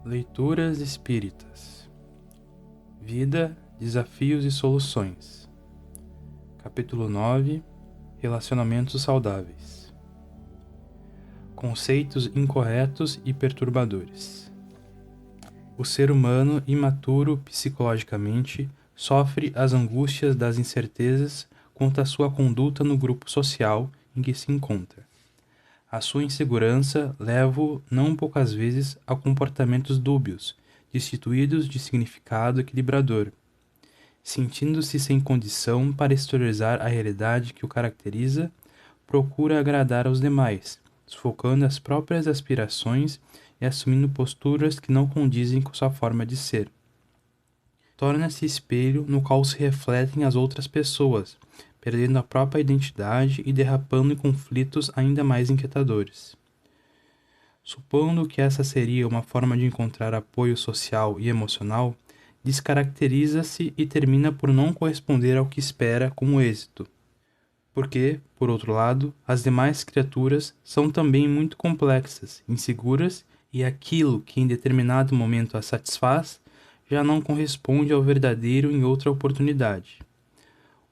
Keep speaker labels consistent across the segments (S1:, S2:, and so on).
S1: Leituras espíritas. Vida, desafios e soluções. Capítulo 9. Relacionamentos saudáveis. Conceitos incorretos e perturbadores. O ser humano imaturo psicologicamente sofre as angústias das incertezas quanto à sua conduta no grupo social em que se encontra. A sua insegurança leva-o não poucas vezes a comportamentos dúbios, destituídos de significado equilibrador. Sentindo-se sem condição para exteriorizar a realidade que o caracteriza, procura agradar aos demais, sufocando as próprias aspirações e assumindo posturas que não condizem com sua forma de ser. Torna-se espelho no qual se refletem as outras pessoas, perdendo a própria identidade e derrapando em conflitos ainda mais inquietadores. Supondo que essa seria uma forma de encontrar apoio social e emocional, descaracteriza-se e termina por não corresponder ao que espera como êxito. Porque, por outro lado, as demais criaturas são também muito complexas, inseguras, e aquilo que em determinado momento as satisfaz já não corresponde ao verdadeiro em outra oportunidade.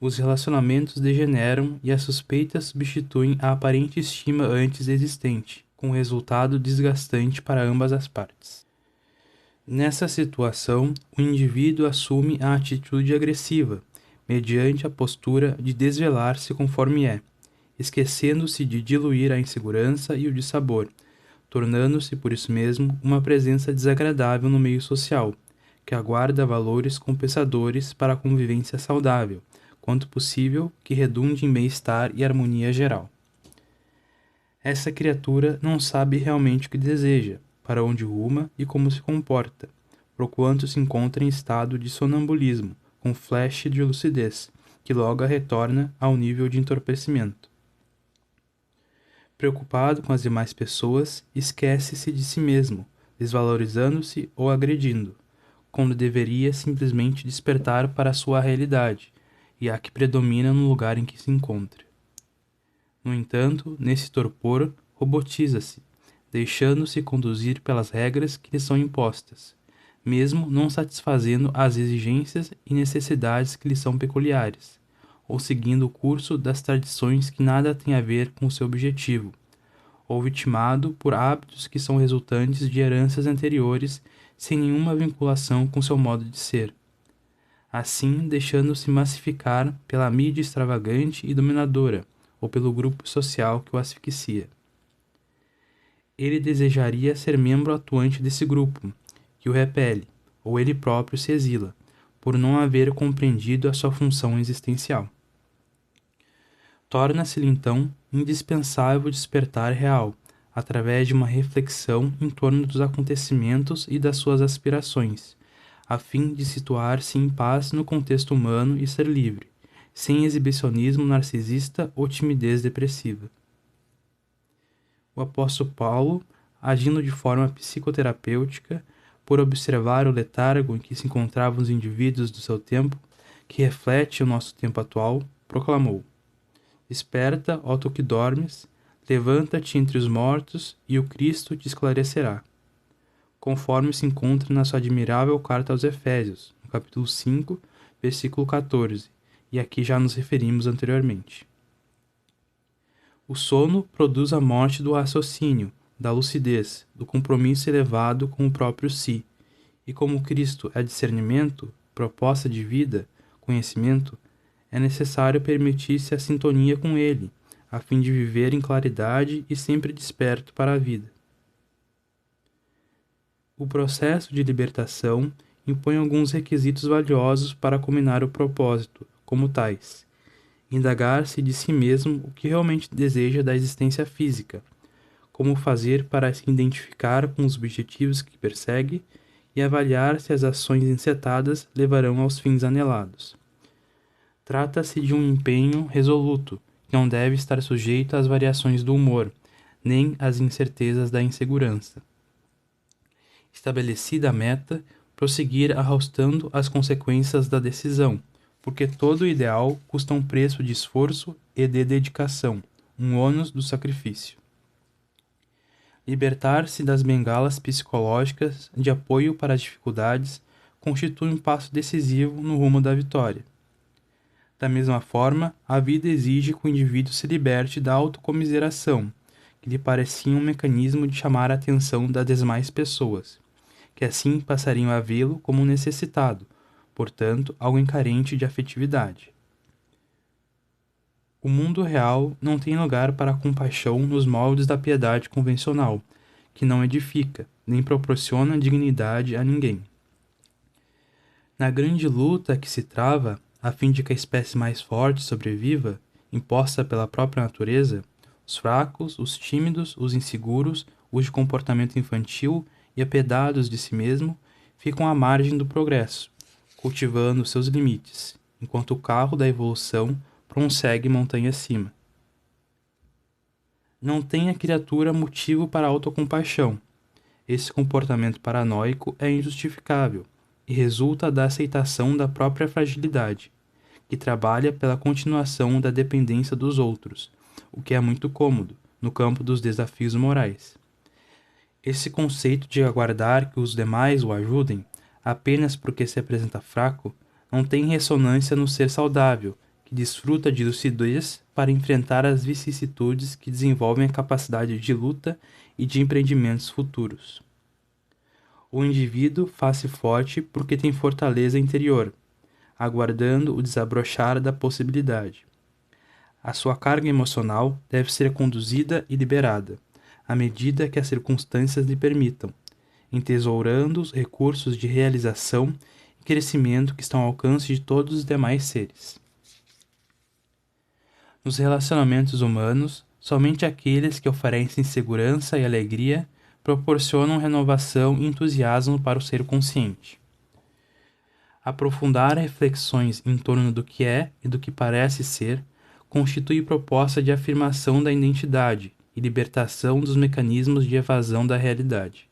S1: Os relacionamentos degeneram e as suspeitas substituem a aparente estima antes existente, com resultado desgastante para ambas as partes. Nessa situação, o indivíduo assume a atitude agressiva, mediante a postura de desvelar-se conforme é, esquecendo-se de diluir a insegurança e o dissabor, tornando-se, por isso mesmo, uma presença desagradável no meio social, que aguarda valores compensadores para a convivência saudável, quanto possível que redunde em bem-estar e harmonia geral. Essa criatura não sabe realmente o que deseja, para onde ruma e como se comporta, porquanto se encontra em estado de sonambulismo, com flash de lucidez, que logo a retorna ao nível de entorpecimento. Preocupado com as demais pessoas, esquece-se de si mesmo, desvalorizando-se ou agredindo, quando deveria simplesmente despertar para a sua realidade, e a que predomina no lugar em que se encontra. No entanto, nesse torpor, robotiza-se, deixando-se conduzir pelas regras que lhe são impostas, mesmo não satisfazendo as exigências e necessidades que lhe são peculiares, ou seguindo o curso das tradições que nada têm a ver com o seu objetivo, ou vitimado por hábitos que são resultantes de heranças anteriores sem nenhuma vinculação com seu modo de ser, assim deixando-se massificar pela mídia extravagante e dominadora, ou pelo grupo social que o asfixia. Ele desejaria ser membro atuante desse grupo, que o repele, ou ele próprio se exila, por não haver compreendido a sua função existencial. Torna-se-lhe então indispensável despertar real, através de uma reflexão em torno dos acontecimentos e das suas aspirações, a fim de situar-se em paz no contexto humano e ser livre, sem exibicionismo narcisista ou timidez depressiva. O apóstolo Paulo, agindo de forma psicoterapêutica, por observar o letargo em que se encontravam os indivíduos do seu tempo, que reflete o nosso tempo atual, proclamou: Desperta, ó tu que dormes, levanta-te entre os mortos, e o Cristo te esclarecerá. Conforme se encontra na sua admirável carta aos Efésios, no capítulo 5, versículo 14, e aqui já nos referimos anteriormente. O sono produz a morte do raciocínio, da lucidez, do compromisso elevado com o próprio si, e como Cristo é discernimento, proposta de vida, conhecimento, é necessário permitir-se a sintonia com ele, a fim de viver em claridade e sempre desperto para a vida. O processo de libertação impõe alguns requisitos valiosos para culminar o propósito, como tais: indagar-se de si mesmo o que realmente deseja da existência física, como fazer para se identificar com os objetivos que persegue e avaliar se as ações encetadas levarão aos fins anelados. Trata-se de um empenho resoluto, que não deve estar sujeito às variações do humor, nem às incertezas da insegurança. Estabelecida a meta, prosseguir arrastando as consequências da decisão, porque todo ideal custa um preço de esforço e de dedicação, um ônus do sacrifício. Libertar-se das bengalas psicológicas de apoio para as dificuldades constitui um passo decisivo no rumo da vitória. Da mesma forma, a vida exige que o indivíduo se liberte da autocomiseração, que lhe parecia um mecanismo de chamar a atenção das demais pessoas, que assim passariam a vê-lo como um necessitado, portanto, alguém carente de afetividade. O mundo real não tem lugar para a compaixão nos moldes da piedade convencional, que não edifica, nem proporciona dignidade a ninguém. Na grande luta que se trava, a fim de que a espécie mais forte sobreviva, imposta pela própria natureza, os fracos, os tímidos, os inseguros, os de comportamento infantil e apedados de si mesmo, ficam à margem do progresso, cultivando seus limites, enquanto o carro da evolução prossegue montanha acima. Não tem a criatura motivo para a autocompaixão. Esse comportamento paranoico é injustificável e resulta da aceitação da própria fragilidade, que trabalha pela continuação da dependência dos outros, o que é muito cômodo no campo dos desafios morais. Esse conceito de aguardar que os demais o ajudem, apenas porque se apresenta fraco, não tem ressonância no ser saudável, que desfruta de lucidez para enfrentar as vicissitudes que desenvolvem a capacidade de luta e de empreendimentos futuros. O indivíduo faz-se forte porque tem fortaleza interior, aguardando o desabrochar da possibilidade. A sua carga emocional deve ser conduzida e liberada, à medida que as circunstâncias lhe permitam, entesourando os recursos de realização e crescimento que estão ao alcance de todos os demais seres. Nos relacionamentos humanos, somente aqueles que oferecem segurança e alegria proporcionam renovação e entusiasmo para o ser consciente. Aprofundar reflexões em torno do que é e do que parece ser constitui proposta de afirmação da identidade e libertação dos mecanismos de evasão da realidade.